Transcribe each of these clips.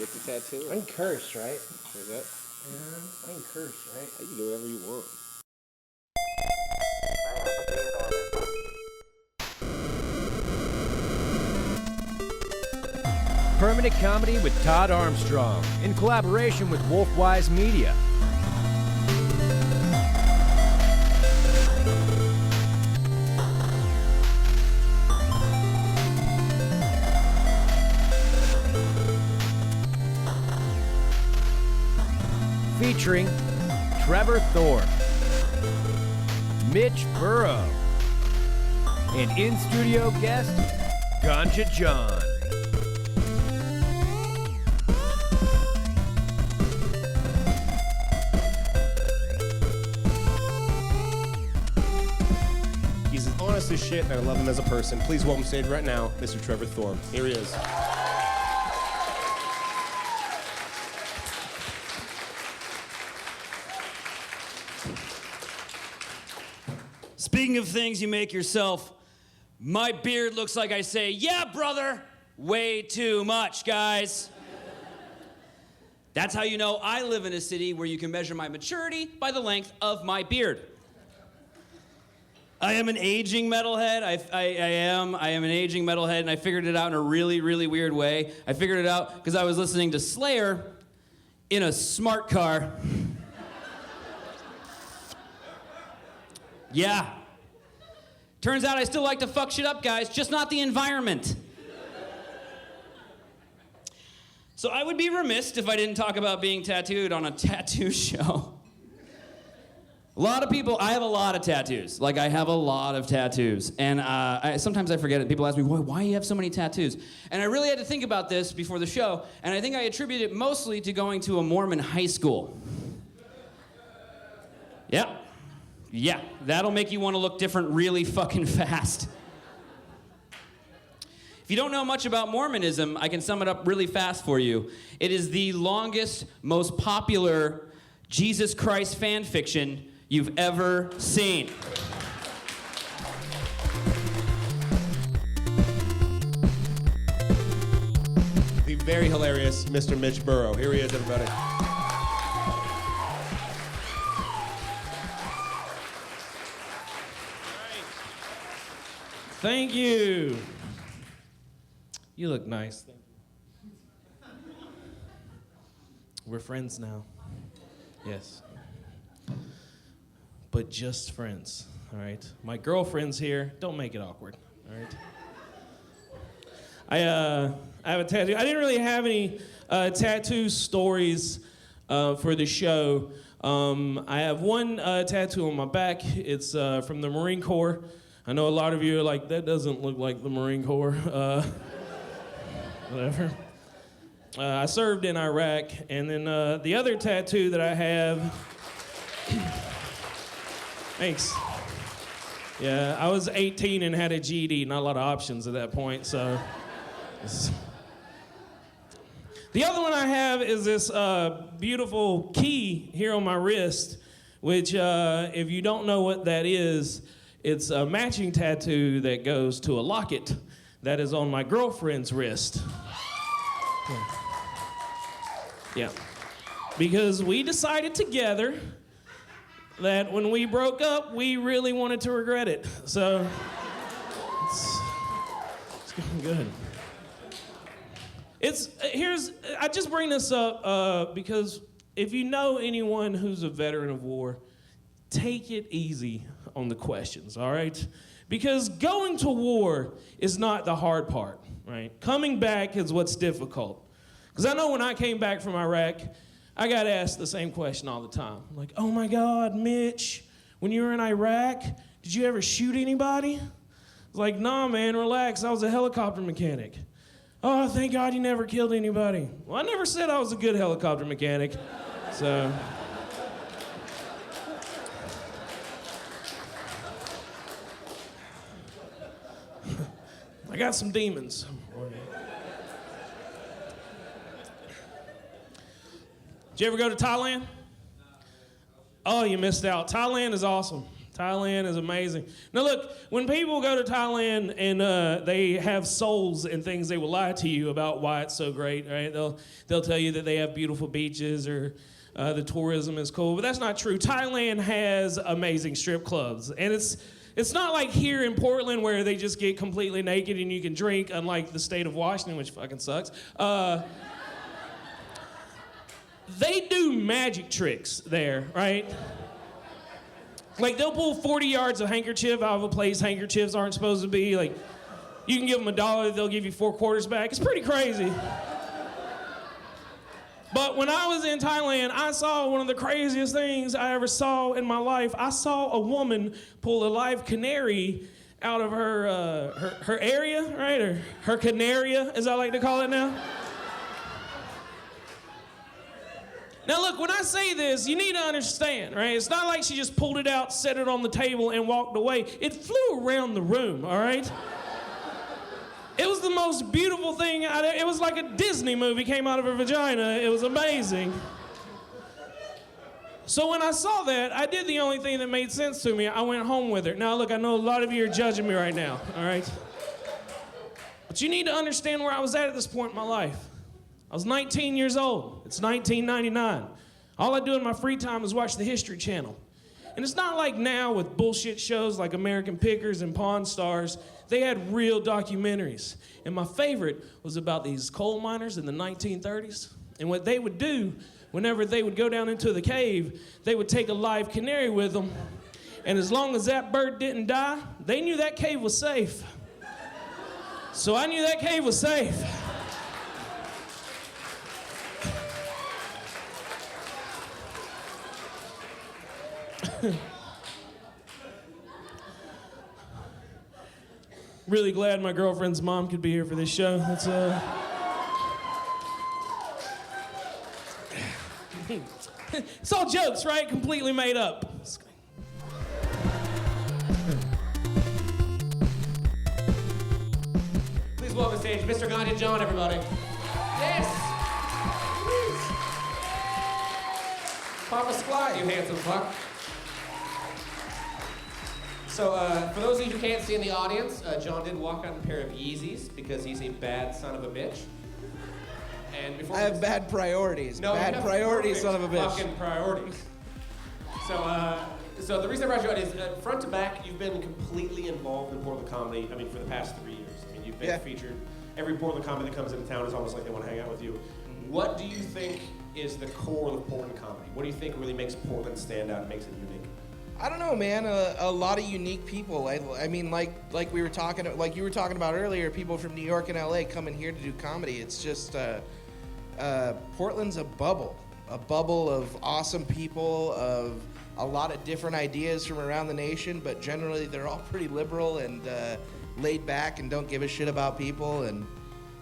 Get the tattoo. I can curse, right? Is that? Yeah, I can curse, right? You can do whatever you want. Permanent Comedy with Todd Armstrong in collaboration with Wolfwise Media. Featuring Trevor Thorpe, Mitch Burrow, and in-studio guest, Ganja John. He's as honest as shit, and I love him as a person. Please welcome stage right now, Mr. Trevor Thorpe. Here he is. Speaking of things you make yourself, my beard looks like I say, yeah, brother, way too much, guys. That's how you know I live in a city where you can measure my maturity by the length of my beard. I am an aging metalhead. I am an aging metalhead, and I figured it out in a really, really weird way. I figured it out because I was listening to Slayer in a smart car. Yeah. Turns out I still like to fuck shit up, guys, just not the environment. So I would be remiss if I didn't talk about being tattooed on a tattoo show. A lot of people, I have a lot of tattoos. Like, I have a lot of tattoos. And sometimes I forget it. People ask me, why do you have so many tattoos? And I really had to think about this before the show, and I think I attribute it mostly to going to a Mormon high school. Yeah. Yeah, that'll make you want to look different really fucking fast. If you don't know much about Mormonism, I can sum it up really fast for you. It is the longest, most popular Jesus Christ fan fiction you've ever seen. The very hilarious Mr. Mitch Burrow. Here he is, everybody. Thank you. You look nice. Thank you. We're friends now. Yes. But just friends, all right? My girlfriend's here. Don't make it awkward, all right? I have a tattoo. I didn't really have any tattoo stories for the show. I have one tattoo on my back. It's from the Marine Corps. I know a lot of you are like, that doesn't look like the Marine Corps. Whatever. I served in Iraq, and then the other tattoo that I have, thanks. Yeah, I was 18 and had a GED, not a lot of options at that point, so. The other one I have is this beautiful key here on my wrist, which if you don't know what that is, it's a matching tattoo that goes to a locket that is on my girlfriend's wrist. Yeah. Because we decided together that when we broke up, we really wanted to regret it. So it's going good. I just bring this up because if you know anyone who's a veteran of war, take it easy on the questions, all right? Because going to war is not the hard part, right? Coming back is what's difficult. Because I know when I came back from Iraq, I got asked the same question all the time. Like, oh my God, Mitch, when you were in Iraq, did you ever shoot anybody? I was like, nah, man, relax. I was a helicopter mechanic. Oh, thank God you never killed anybody. Well, I never said I was a good helicopter mechanic, so. I got some demons. Did you ever go to Thailand? Oh, you missed out. Thailand is awesome. Thailand is amazing. Now look, when people go to Thailand and they have souls and things, they will lie to you about why it's so great, right? They'll tell you that they have beautiful beaches or the tourism is cool, but that's not true. Thailand has amazing strip clubs, and it's not like here in Portland where they just get completely naked and you can drink, unlike the state of Washington, which fucking sucks. They do magic tricks there, right? Like, they'll pull 40 yards of handkerchief out of a place handkerchiefs aren't supposed to be. Like, you can give them $1, they'll give you 4 quarters back. It's pretty crazy. But when I was in Thailand, I saw one of the craziest things I ever saw in my life. I saw a woman pull a live canary out of her area, right? Or her canaria, as I like to call it now. Now look, when I say this, you need to understand, right? It's not like she just pulled it out, set it on the table, and walked away. It flew around the room, all right? It was the most beautiful thing. It was like a Disney movie came out of her vagina. It was amazing. So when I saw that, I did the only thing that made sense to me. I went home with her. Now look, I know a lot of you are judging me right now, all right? But you need to understand where I was at this point in my life. I was 19 years old. It's 1999. All I do in my free time is watch the History Channel. And it's not like now with bullshit shows like American Pickers and Pawn Stars. They had real documentaries. And my favorite was about these coal miners in the 1930s. And what they would do, whenever they would go down into the cave, they would take a live canary with them. And as long as that bird didn't die, they knew that cave was safe. So I knew that cave was safe. Really glad my girlfriend's mom could be here for this show. That's it's all jokes, right? Completely made up. Please welcome to stage Mr. Gandhi John, everybody. Yes! Papa Squat, you handsome fuck. So, for those of you who can't see in the audience, John did walk out in a pair of Yeezys because he's a bad son of a bitch. And before I have bad priorities. No, bad priorities, son of a bitch. Fucking priorities. So the reason I brought you out is front to back, you've been completely involved in Portland comedy. I mean, for the past 3 years. I mean, you've been featured. Every Portland comedy that comes into town is almost like they want to hang out with you. What do you think is the core of Portland comedy? What do you think really makes Portland stand out and makes it unique? I don't know, man. A lot of unique people. I mean, like we were talking, like you were talking about earlier. People from New York and LA coming here to do comedy. It's just Portland's a bubble of awesome people, of a lot of different ideas from around the nation. But generally, they're all pretty liberal and laid back and don't give a shit about people. And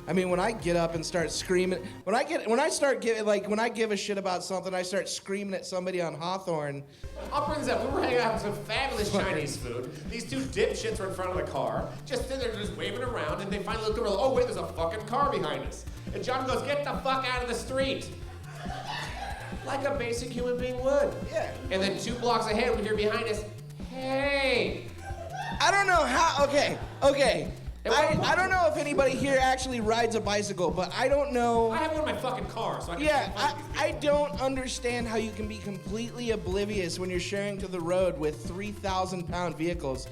I mean, when I get up and start screaming, when I give a shit about something, I start screaming at somebody on Hawthorne. I'll bring this up. We were hanging out with some fabulous Chinese food. These two dipshits were in front of the car, just sitting there just waving around, and they finally looked over, like, oh wait, there's a fucking car behind us. And John goes, get the fuck out of the street. Like a basic human being would. Yeah. And then 2 blocks ahead, we hear behind us, hey. I don't know how, okay. I don't know if anybody here actually rides a bicycle, but I don't know. I have one in my fucking car, so I can I don't understand how you can be completely oblivious when you're sharing to the road with 3,000-pound vehicles.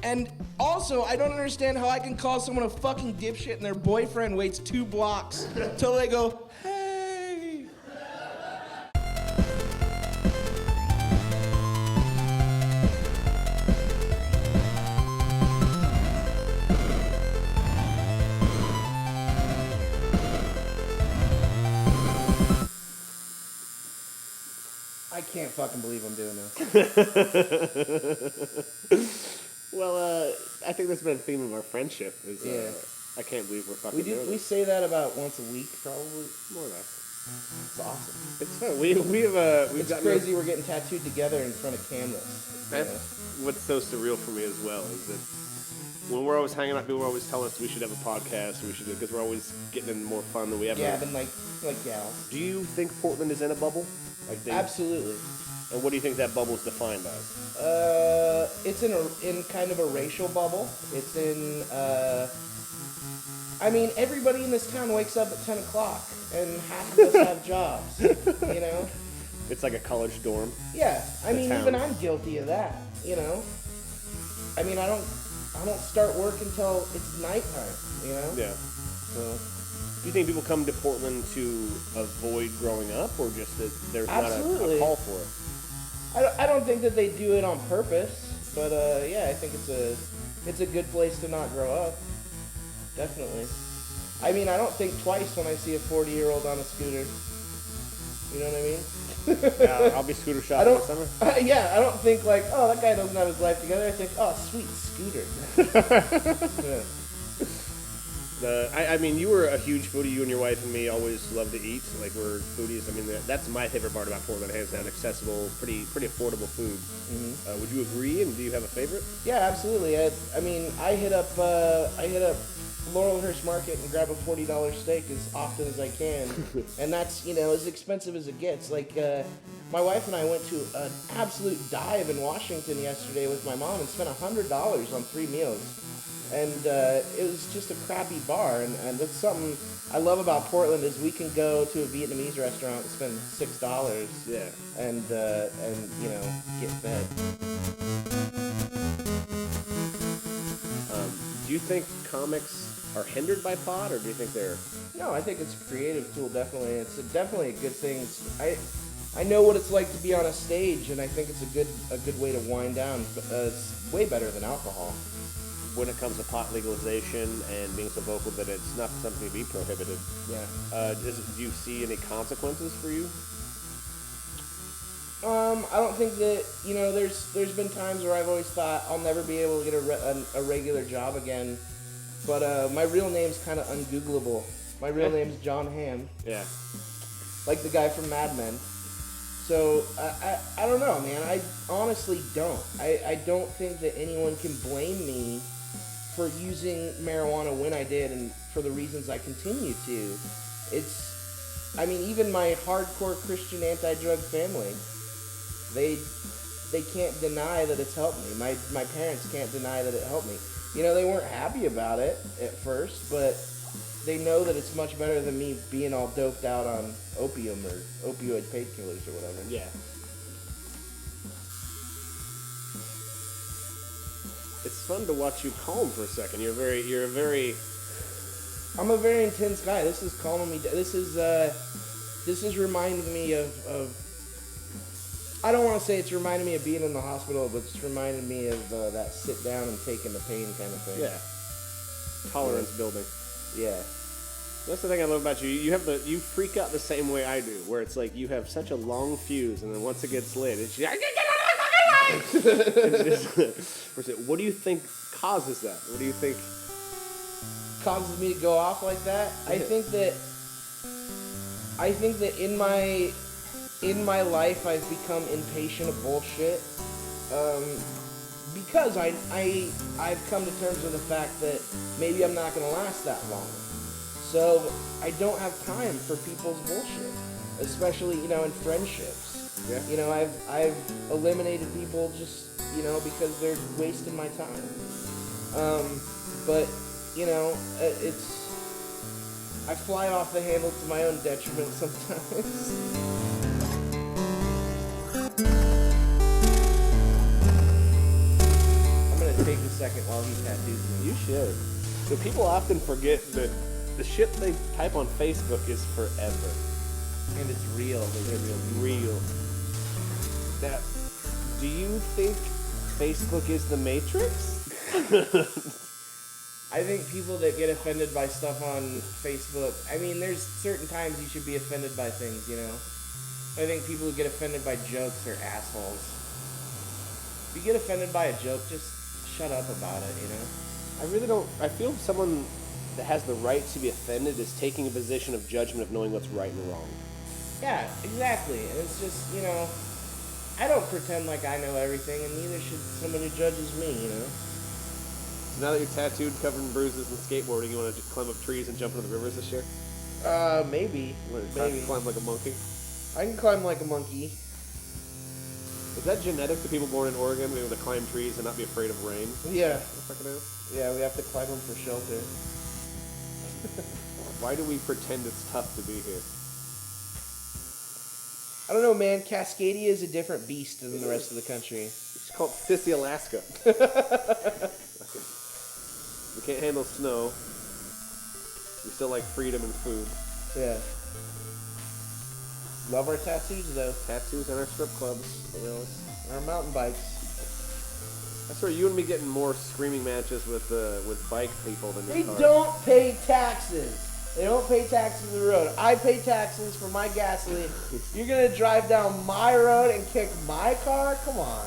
And also, I don't understand how I can call someone a fucking dipshit and their boyfriend waits 2 blocks till they go, hey. I can't fucking believe I'm doing this. Well, I think that's been a theme of our friendship. I can't believe we're fucking doing We this. say that about once a week, probably. More or less. It's awesome. It's fun. We've It's crazy we're getting tattooed together in front of cameras. That's what's so surreal for me as well, is that when we're always hanging out, people are always telling us we should have a podcast, because we're always getting in more fun than we ever. Gabbing like gals. Do you think Portland is in a bubble? Absolutely. And what do you think that bubble is defined by? It's in kind of a racial bubble. It's in, I mean, everybody in this town wakes up at 10 o'clock, and half of us have jobs, you know? It's like a college dorm. Yeah, I mean, town. even I'm guilty of that, you know? I mean, I don't start work until it's nighttime, you know? Yeah. So, Do you think people come to Portland to avoid growing up, or just that there's Absolutely. not a call for it? I don't think that they do it on purpose, but yeah, I think it's a good place to not grow up. Definitely. I mean, I don't think twice when I see a 40-year-old on a scooter. You know what I mean? Yeah, I'll be scooter shopping this summer. Yeah, I don't think like, oh, that guy doesn't have his life together. I think, oh, sweet scooter. Yeah. I mean, you were a huge foodie. You and your wife and me always love to eat. Like, we're foodies. I mean, that's my favorite part about Portland, hands down. Accessible, pretty affordable food. Mm-hmm. Would you agree? And do you have a favorite? Yeah, absolutely. I mean, I hit up Laurelhurst Market and grab a $40 steak as often as I can, and that's, you know, as expensive as it gets. Like, my wife and I went to an absolute dive in Washington yesterday with my mom and spent $100 on 3 meals. And it was just a crappy bar, and that's something I love about Portland is we can go to a Vietnamese restaurant and spend $6, Yeah. and you know, get fed. Do you think comics are hindered by pot, or do you think they're... No, I think it's a creative tool. Definitely, it's definitely a good thing. I know what it's like to be on a stage, and I think it's a good way to wind down. It's way better than alcohol. When it comes to pot legalization and being so vocal that it's not something to be prohibited, Yeah. do you see any consequences for you? I don't think that, you know, there's been times where I've always thought I'll never be able to get a regular job again, but my real name's kind of ungoogleable. My real name's John Hamm, Yeah. like the guy from Mad Men. So I don't know, man. I honestly don't. I don't think that anyone can blame me for using marijuana when I did and for the reasons I continue to. I mean, even my hardcore Christian anti-drug family, they can't deny that it's helped me. My parents can't deny that it helped me. You know, they weren't happy about it at first, but they know that it's much better than me being all doped out on opium or opioid painkillers or whatever. Yeah. It's fun to watch you calm for a second. I'm a very intense guy. This is calming me. This is reminding me of I don't want to say it's reminding me of being in the hospital, but it's reminding me of that sit down and taking the pain kind of thing. Yeah. Tolerance building. Yeah. That's the thing I love about you. You freak out the same way I do, where it's like you have such a long fuse, and then once it gets lit, it's like, what do you think causes that? What do you think causes me to go off like that? Yeah. I think that in my life I've become impatient of bullshit. Because I've come to terms with the fact that maybe I'm not gonna last that long. So I don't have time for people's bullshit, especially, you know, in friendships. Yeah. You know, I've eliminated people just, you know, because they're wasting my time. But, you know, I fly off the handle to my own detriment sometimes. I'm gonna take a second while he tattoos me. you should? So people often forget that the shit they type on Facebook is forever. And it's real. It's real. Now, do you think Facebook is the Matrix? I think people that get offended by stuff on Facebook, I mean, there's certain times you should be offended by things, you know? I think people who get offended by jokes are assholes. If you get offended by a joke, just shut up about it, you know? I really don't. I feel someone that has the right to be offended is taking a position of judgment of knowing what's right and wrong. Yeah, exactly. And it's just, you know, I don't pretend like I know everything, and neither should someone who judges me, you know? So now that you're tattooed, covered in bruises and skateboarding, you want to climb up trees and jump into the rivers this year? Maybe. You want to Maybe. climb like a monkey? I can climb like a monkey. Is that genetic to people born in Oregon, being able to climb trees and not be afraid of rain? Yeah. What the fuck it is? Yeah, we have to climb them for shelter. Why do we pretend it's tough to be here? I don't know, man. Cascadia is a different beast than the rest of the country. It's called Sissy, Alaska. We can't handle snow. We still like freedom and food. Yeah. Love our tattoos, though. Tattoos and our strip clubs. Really. Our mountain bikes. I swear, you and me getting more screaming matches with bike people than They your car. don't pay taxes. They don't pay taxes on the road. I pay taxes for my gasoline. You're gonna drive down my road and kick my car? Come on.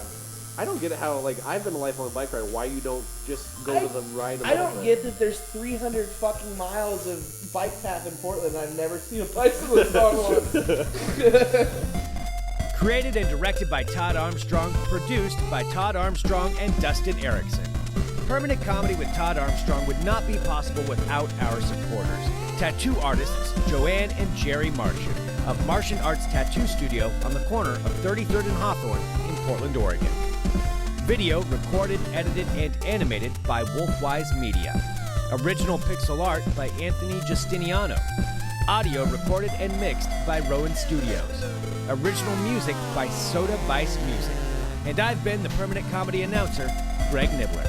I don't get it how, like, I've been a lifelong bike rider. Why you don't just go to the ride? I don't get that there's 300 fucking miles of bike path in Portland. I've never seen a bicyclist on one. Created and directed by Todd Armstrong, produced by Todd Armstrong and Dustin Erickson. Permanent Comedy with Todd Armstrong would not be possible without our supporters. Tattoo artists Joanne and Jerry Martian of Martian Arts Tattoo Studio on the corner of 33rd and Hawthorne in Portland, Oregon. Video recorded, edited, and animated by Wolfwise Media. Original pixel art by Anthony Justiniano. Audio recorded and mixed by Rowan Studios. Original music by Soda Vice Music. And I've been the Permanent Comedy announcer, Greg Nibbler.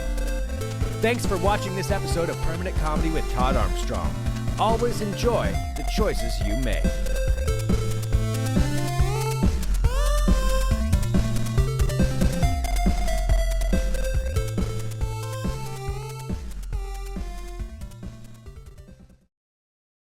Thanks for watching this episode of Permanent Comedy with Todd Armstrong. Always enjoy the choices you make.